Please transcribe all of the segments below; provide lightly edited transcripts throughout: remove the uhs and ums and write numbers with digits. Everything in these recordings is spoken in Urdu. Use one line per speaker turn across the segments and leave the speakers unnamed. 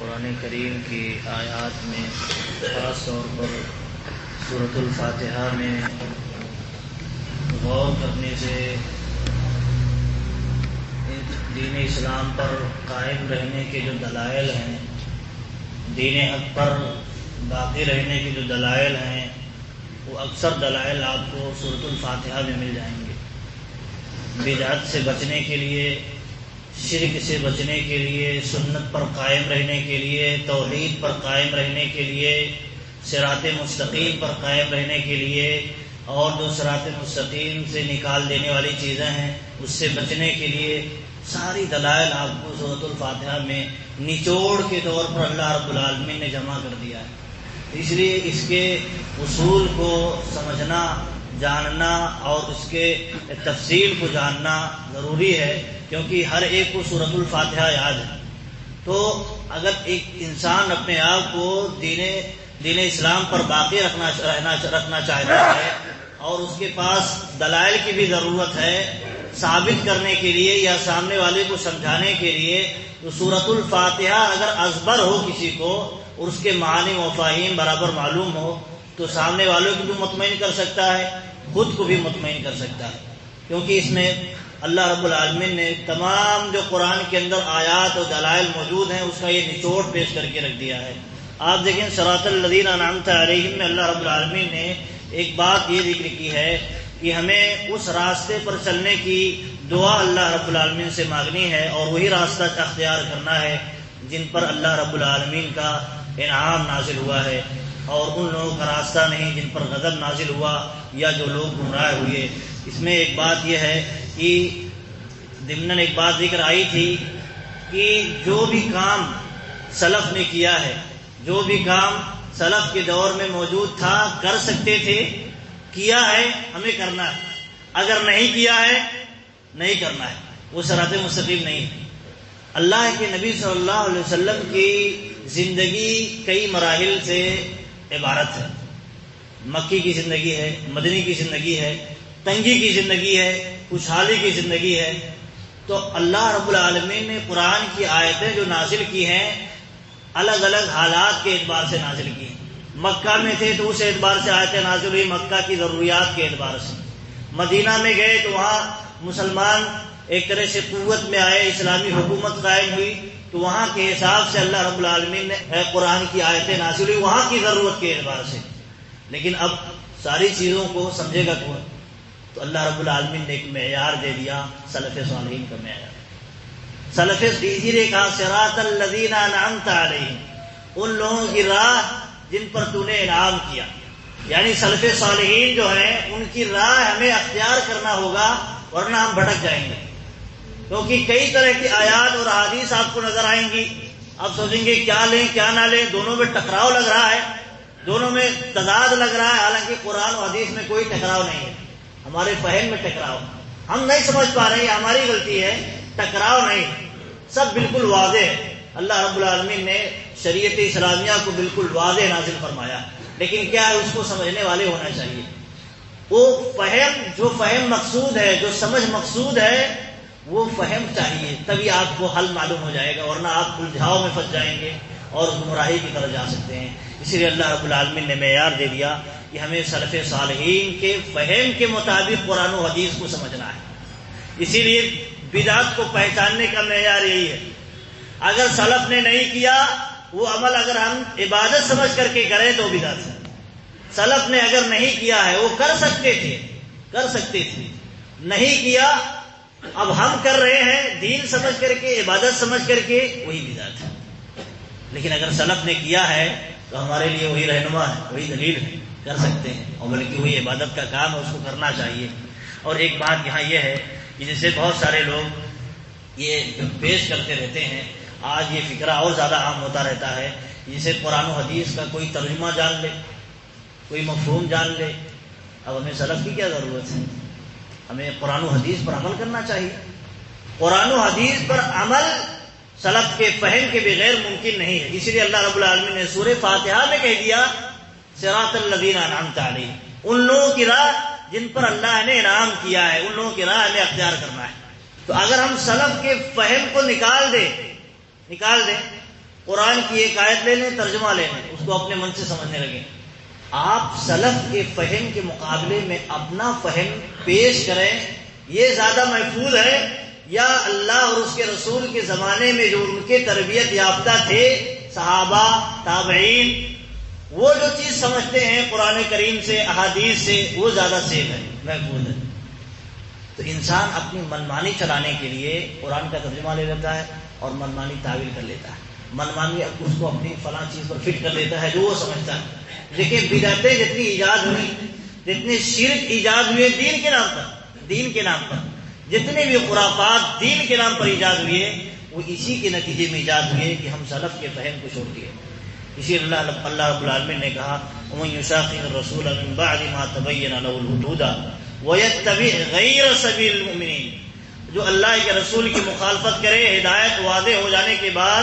قرآن کریم کی آیات میں خاص طور پر سورۃ الفاتحہ میں غور کرنے سے دین اسلام پر قائم رہنے کے جو دلائل ہیں، دین حق پر باقی رہنے کے جو دلائل ہیں، وہ اکثر دلائل آپ کو سورۃ الفاتحہ میں مل جائیں گے۔ بدعت سے بچنے کے لیے، شرک سے بچنے کے لیے، سنت پر قائم رہنے کے لیے، توحید پر قائم رہنے کے لیے، صراط مستقیم پر قائم رہنے کے لیے، اور جو صراط مستقیم سے نکال دینے والی چیزیں ہیں اس سے بچنے کے لیے ساری دلائل آپ کو سورۃ الفاتحہ میں نچوڑ کے طور پر اللہ رب العالمین نے جمع کر دیا ہے۔ اس لیے اس کے اصول کو سمجھنا، جاننا اور اس کے تفصیل کو جاننا ضروری ہے، کیونکہ ہر ایک کو سورۃ الفاتحہ یاد ہے۔ تو اگر ایک انسان اپنے آپ کو دین اسلام پر باقی رکھنا چاہتا ہے اور اس کے پاس دلائل کی بھی ضرورت ہے ثابت کرنے کے لیے یا سامنے والے کو سمجھانے کے لیے، تو سورۃ الفاتحہ اگر ازبر ہو کسی کو اور اس کے معنی و مفاہیم برابر معلوم ہو تو سامنے والوں کو بھی مطمئن کر سکتا ہے، خود کو بھی مطمئن کر سکتا ہے، کیونکہ اس میں اللہ رب العالمین نے تمام جو قرآن کے اندر آیات اور دلائل موجود ہیں اس کا یہ نچوڑ پیش کر کے رکھ دیا ہے۔ آپ دیکھیں صراط الذین انعمت علیہم میں اللہ رب العالمین نے ایک بات یہ ذکر کی ہے کہ ہمیں اس راستے پر چلنے کی دعا اللہ رب العالمین سے مانگنی ہے اور وہی راستہ اختیار کرنا ہے جن پر اللہ رب العالمین کا انعام نازل ہوا ہے، اور ان لوگوں کا راستہ نہیں جن پر غضب نازل ہوا یا جو لوگ گمراہ ہوئے۔ اس میں ایک بات یہ ہے کہ ضمناً ایک بات ذکر آئی تھی کہ جو بھی کام سلف نے کیا ہے، جو بھی کام سلف کے دور میں موجود تھا، کر سکتے تھے، کیا ہے، ہمیں کرنا ہے، اگر نہیں کیا ہے نہیں کرنا ہے، وہ صراط مستقیم نہیں ہے۔ اللہ کے نبی صلی اللہ علیہ وسلم کی زندگی کئی مراحل سے عبارت ہے۔ مکی کی زندگی ہے، مدنی کی زندگی ہے، تنگی کی زندگی ہے، خوشحالی کی زندگی ہے۔ تو اللہ رب العالمین نے قرآن کی آیتیں جو نازل کی ہیں الگ الگ حالات کے اعتبار سے نازل کی ہیں۔ مکہ میں تھے تو اس اعتبار سے آیتیں نازل ہوئی، مکہ کی ضروریات کے اعتبار سے۔ مدینہ میں گئے تو وہاں مسلمان ایک طرح سے قوت میں آئے، اسلامی حکومت قائم ہوئی، تو وہاں کے حساب سے اللہ رب العالمین نے قرآن کی آیتیں نازل ہوئی وہاں کی ضرورت کے اعتبار سے۔ لیکن اب ساری چیزوں کو سمجھے گا کون؟ تو اللہ رب العالمین نے ایک معیار دے دیا، سلف صالحین کا معیار۔ سلف اسی نے کہا صراط الذین انعمت علیہم، ان لوگوں کی راہ جن پر تو نے انعام کیا، یعنی سلف صالحین جو ہیں ان کی راہ ہمیں اختیار کرنا ہوگا ورنہ ہم بھٹک جائیں گے، کیونکہ کئی طرح کی آیات اور احادیث آپ کو نظر آئیں گی۔ آپ سوچیں گے کیا لیں کیا نہ لیں، دونوں میں ٹکراؤ لگ رہا ہے، دونوں میں تضاد لگ رہا ہے، حالانکہ قرآن و حدیث میں کوئی ٹکراؤ نہیں ہے، ہمارے فہم میں ٹکراؤ، ہم نہیں سمجھ پا رہے ہیں، یہ ہماری غلطی ہے، ٹکراؤ نہیں، سب بالکل واضح ہے۔ اللہ رب العالمین نے شریعت اسلامیہ کو بالکل واضح نازل فرمایا، لیکن کیا ہے، اس کو سمجھنے والے ہونا چاہیے۔ وہ فہم، جو فہم مقصود ہے، جو سمجھ مقصود ہے، وہ فہم چاہیے، تبھی آپ کو حل معلوم ہو جائے گا، ورنہ آپ الجھاؤ میں پھنس جائیں گے اور گمراہی کی طرف جا سکتے ہیں۔ اسی لیے اللہ رب العالمین نے معیار دے دیا کہ ہمیں سلف صالحین کے فہم کے مطابق قرآن و حدیث کو سمجھنا ہے۔ اسی لیے بدعت کو پہچاننے کا معیار یہی ہے۔ اگر سلف نے نہیں کیا وہ عمل، اگر ہم عبادت سمجھ کر کے کریں تو بدعت ہے۔ سلف نے اگر نہیں کیا ہے، وہ کر سکتے تھے، نہیں کیا، اب ہم کر رہے ہیں دین سمجھ کر کے، عبادت سمجھ کر کے، وہی بدعت ہے۔ لیکن اگر سلف نے کیا ہے تو ہمارے لیے وہی رہنما ہے، وہی دلیل ہے، کر سکتے ہیں، اور بلکہ وہی عبادت کا کام ہے، اس کو کرنا چاہیے۔ اور ایک بات یہاں یہ ہے کہ جیسے بہت سارے لوگ یہ پیش کرتے رہتے ہیں، آج یہ فکرہ اور زیادہ عام ہوتا رہتا ہے، جسے قرآن و حدیث کا کوئی ترجمہ جان لے، کوئی مفہوم جان لے۔ اب ہمیں سلف کی کیا ضرورت ہے؟ ہمیں قرآن و حدیث پر عمل کرنا چاہیے۔ قرآن و حدیث پر عمل سلف کے فہم کے بغیر ممکن نہیں ہے۔ اسی لیے اللہ رب العالمین نے سورہ فاتحہ میں کہہ دیا صراط الذین انعمت علیہم، ان لوگوں کی راہ جن پر اللہ نے انعام کیا ہے، ان لوگوں کی راہ ہمیں اختیار کرنا ہے۔ تو اگر ہم سلف کے فہم کو نکال دیں قرآن کی ایک آیت لے لیں، ترجمہ لے لیں، اس کو اپنے من سے سمجھنے لگیں۔ آپ سلف کے فہم کے مقابلے میں اپنا فہم پیش کریں، یہ زیادہ محفوظ ہے، یا اللہ اور اس کے رسول کے زمانے میں جو ان کے تربیت یافتہ تھے صحابہ تابعین، وہ جو چیز سمجھتے ہیں قرآن کریم سے احادیث سے، وہ زیادہ سیف ہے، محفوظ ہے۔ تو انسان اپنی منمانی چلانے کے لیے قرآن کا ترجمہ لے لیتا ہے اور منمانی تعویل کر لیتا ہے، منمانی اس کو اپنی فلاں چیز پر فٹ کر لیتا ہے جو وہ سمجھتا ہے۔ لیکن بدعتیں جتنی ایجاد ہوئی، جتنے شرک ایجاد ہوئے دین کے نام پر جتنے بھی خرافات دین کے نام پر ایجاد ہوئے، وہ اسی کے نتیجے میں ایجاد ہوئے کہ ہم سلف کے فہم کو چھوڑ دیے۔ اسی اللہ رب العالمین نے کہا وَمَن يُشَاقِقِ الرَّسُولَ مِن بَعْدِ مَا تَبَيَّنَ لَهُ الْهُدَىٰ وَيَتَّبِعْ غَيْرَ سَبِيلِ الْمُؤْمِنِينَ، جو اللہ کے رسول کی مخالفت کرے ہدایت واضح ہو جانے کے بعد،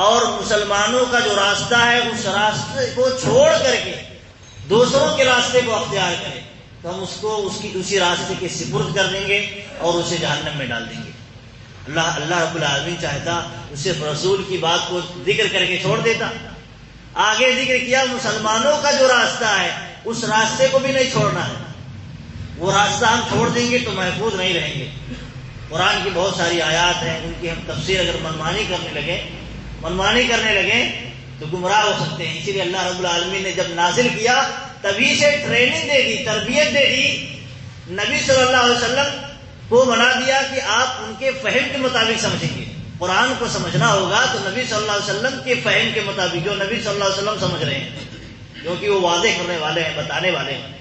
اور مسلمانوں کا جو راستہ ہے اس راستے کو چھوڑ کر کے دوسروں کے راستے کو اختیار کرے، تو ہم اس کو اسی راستے کے سپرد کر دیں گے اور اسے جہنم میں ڈال دیں گے۔ اللہ رب العالمین چاہتا اسے رسول کی بات کو ذکر کر کے چھوڑ دیتا، آگے ذکر کیا مسلمانوں کا جو راستہ ہے اس راستے کو بھی نہیں چھوڑنا ہے، وہ راستہ ہم چھوڑ دیں گے تو محفوظ نہیں رہیں گے۔ قرآن کی بہت ساری آیات ہیں، ان کی ہم تفسیر اگر منمانی کرنے لگے تو گمراہ ہو سکتے ہیں۔ اسی لیے اللہ رب العالمین نے جب نازل کیا تبھی سے ٹریننگ دے دی، تربیت دے دی، نبی صلی اللہ علیہ وسلم کو بنا دیا کہ آپ ان کے فہم کے مطابق سمجھیں گے۔ قرآن کو سمجھنا ہوگا تو نبی صلی اللہ علیہ وسلم کے فہم کے مطابق، جو نبی صلی اللہ علیہ وسلم سمجھ رہے ہیں، کیونکہ وہ واضح کرنے والے ہیں، بتانے والے ہیں۔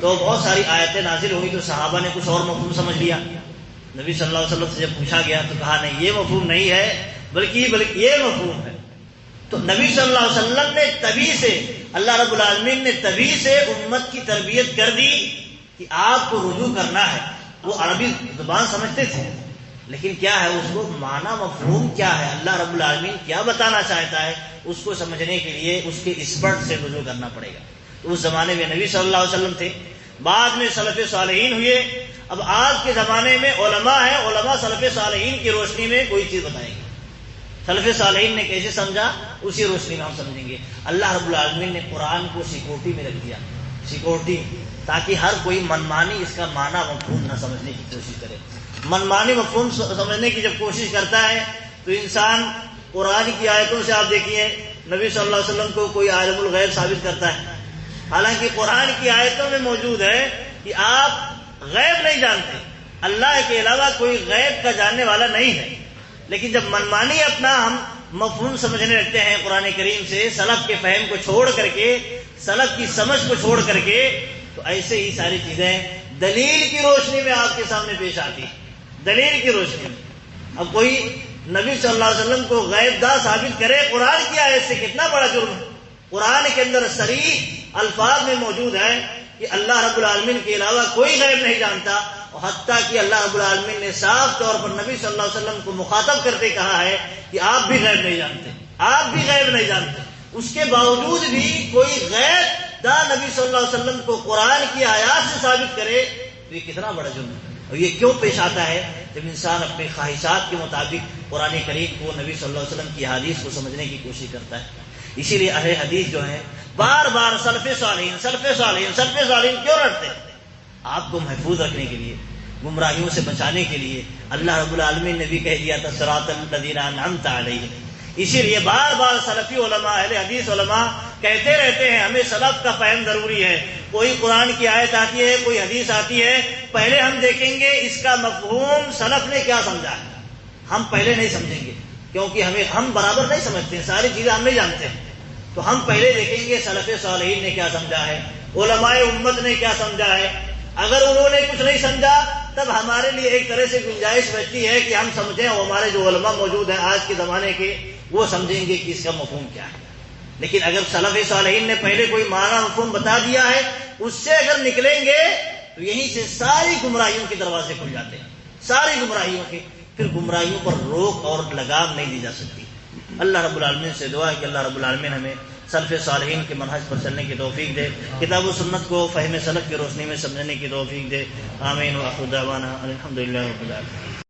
تو بہت ساری آیتیں نازل ہوئی تو صحابہ نے کچھ اور مفہوم سمجھ لیا، نبی صلی اللہ علیہ وسلم سے جب پوچھا گیا تو کہا نہیں یہ مفہوم نہیں ہے، بلکہ یہ مفہوم ہے۔ تو نبی صلی اللہ علیہ وسلم نے تبھی سے، اللہ رب العالمین نے تبھی سے امت کی تربیت کر دی کہ آپ کو رجوع کرنا ہے۔ وہ عربی زبان سمجھتے تھے، لیکن کیا ہے اس کو معنی مفہوم کیا ہے، اللہ رب العالمین کیا بتانا چاہتا ہے، اس کو سمجھنے کے لیے اس کے اسپرٹ سے رجوع کرنا پڑے گا۔ تو اس زمانے میں نبی صلی اللہ علیہ وسلم تھے، بعد میں سلف صالحین ہوئے، اب آج کے زمانے میں علماء ہیں، علماء سلف صالحین کی روشنی میں کوئی چیز بتائیں گے۔ سلف صالحین نے کیسے سمجھا اسی روشنی میں ہم سمجھیں گے۔ اللہ رب العالمین نے قرآن کو سیکورٹی میں رکھ دیا، سیکورٹی، تاکہ ہر کوئی منمانی اس کا معنی مفہوم نہ سمجھنے کی کوشش کرے۔ منمانی مفہوم سمجھنے کی جب کوشش کرتا ہے تو انسان قرآن کی آیتوں سے، آپ دیکھیے نبی صلی اللہ علیہ وسلم کو کوئی عالم الغیب ثابت کرتا ہے، حالانکہ قرآن کی آیتوں میں موجود ہے کہ آپ غیب نہیں جانتے، اللہ کے علاوہ کوئی غیب کا جاننے والا نہیں ہے۔ لیکن جب منمانی اپنا ہم مفہوم سمجھنے لگتے ہیں قرآن کریم سے، سلف کے فہم کو چھوڑ کر کے، سلف کی سمجھ کو چھوڑ کر کے، تو ایسے ہی ساری چیزیں دلیل کی روشنی میں آپ کے سامنے پیش آتی ہیں، دلیل کی روشنی میں۔ اب کوئی نبی صلی اللہ علیہ وسلم کو غیب داں ثابت کرے قرآن کی آیت سے، کتنا بڑا جرم ہے۔ قرآن کے اندر صریح الفاظ میں موجود ہے کہ اللہ رب العالمین کے علاوہ کوئی غیب نہیں جانتا، اور حتیٰ کہ اللہ رب العالمین نے صاف طور پر نبی صلی اللہ علیہ وسلم کو مخاطب کرتے کہا ہے کہ آپ بھی غیب نہیں جانتے، آپ بھی غیب نہیں جانتے۔ اس کے باوجود بھی کوئی غیب دا نبی صلی اللہ علیہ وسلم کو قرآن کی آیات سے ثابت کرے تو یہ کتنا بڑا جرم ہے۔ اور یہ کیوں پیش آتا ہے؟ جب انسان اپنے خواہشات کے مطابق قرآن کریم کو، نبی صلی اللہ علیہ وسلم کی حدیث کو سمجھنے کی کوشش کرتا ہے۔ اسی لیے اہل حدیث جو ہیں بار بار سلف صالحین کیوں رٹتے ہیں؟ آپ کو محفوظ رکھنے کے لیے، گمراہیوں سے بچانے کے لیے۔ اللہ رب العالمین نے بھی کہہ دیا تھا صراط الذین انعمت علیہم۔ اسی لیے بار بار سلفی علماء، اہل حدیث علماء کہتے رہتے ہیں ہمیں سلف کا فہم ضروری ہے۔ کوئی قرآن کی آیت آتی ہے، کوئی حدیث آتی ہے، پہلے ہم دیکھیں گے اس کا مفہوم سلف نے کیا سمجھا ہے۔ ہم پہلے نہیں سمجھیں گے کیونکہ ہم برابر نہیں سمجھتے ہیں، ساری چیزیں ہم نہیں جانتے ہیں، تو ہم پہلے دیکھیں گے سلف صالحین نے کیا سمجھا ہے، علماء امت نے کیا سمجھا ہے۔ اگر انہوں نے کچھ نہیں سمجھا تب ہمارے لیے ایک طرح سے گنجائش بچتی ہے کہ ہم سمجھیں، اور ہمارے جو علماء موجود ہیں آج کے زمانے کے، وہ سمجھیں گے کہ اس کا مفہوم کیا ہے۔ لیکن اگر سلف صالحین نے پہلے کوئی معنی مفہوم بتا دیا ہے، اس سے اگر نکلیں گے تو یہیں سے ساری گمراہیوں کے دروازے کھل جاتے ہیں، ساری گمراہیوں کے۔ پھر گمراہیوں پر روک اور لگام نہیں دی جا سکتی۔ اللہ رب العالمین سے دعا ہے کہ اللہ رب العالمین ہمیں سلف صالحین کے منہج پر چلنے کی توفیق دے، کتاب و سنت کو فہم سلف کی روشنی میں سمجھنے کی توفیق دے۔ آمین۔ وآخر دعوانا الحمدللہ رب العالمین۔